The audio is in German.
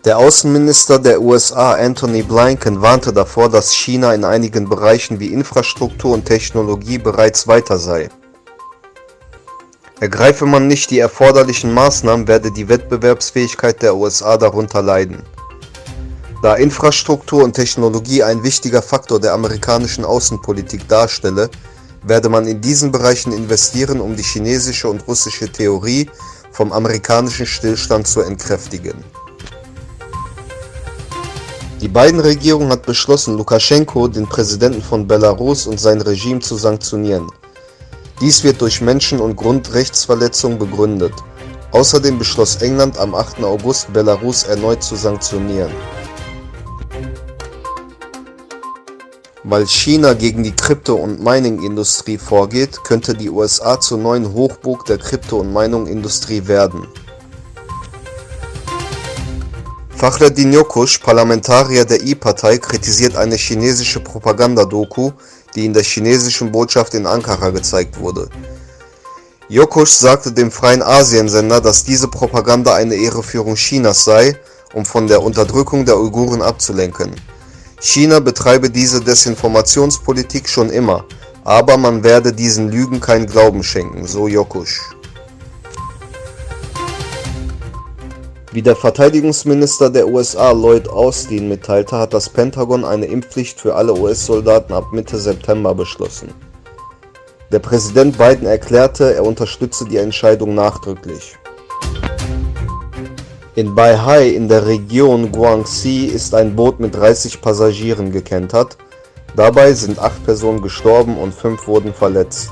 Der Außenminister der USA Antony Blinken warnte davor, dass China in einigen Bereichen wie Infrastruktur und Technologie bereits weiter sei. Ergreife man nicht die erforderlichen Maßnahmen, werde die Wettbewerbsfähigkeit der USA darunter leiden. Da Infrastruktur und Technologie ein wichtiger Faktor der amerikanischen Außenpolitik darstelle, werde man in diesen Bereichen investieren, um die chinesische und russische Theorie vom amerikanischen Stillstand zu entkräftigen. Die beiden Regierungen hat beschlossen, Lukaschenko, den Präsidenten von Belarus, und sein Regime zu sanktionieren. Dies wird durch Menschen- und Grundrechtsverletzungen begründet. Außerdem beschloss England am 8. August, Belarus erneut zu sanktionieren. Weil China gegen die Krypto- und Mining-Industrie vorgeht, könnte die USA zur neuen Hochburg der Krypto- und Mining-Industrie werden. Fakhreddin Yokush, Parlamentarier der I-Partei, kritisiert eine chinesische Propagandadoku, die in der chinesischen Botschaft in Ankara gezeigt wurde. Yokush sagte dem Freien Asien-Sender, dass diese Propaganda eine Irreführung Chinas sei, um von der Unterdrückung der Uiguren abzulenken. China betreibe diese Desinformationspolitik schon immer, aber man werde diesen Lügen keinen Glauben schenken, so Yokush. Wie der Verteidigungsminister der USA Lloyd Austin mitteilte, hat das Pentagon eine Impfpflicht für alle US-Soldaten ab Mitte September beschlossen. Der Präsident Biden erklärte, er unterstütze die Entscheidung nachdrücklich. In Beihai in der Region Guangxi ist ein Boot mit 30 Passagieren gekentert. Dabei sind 8 Personen gestorben und 5 wurden verletzt.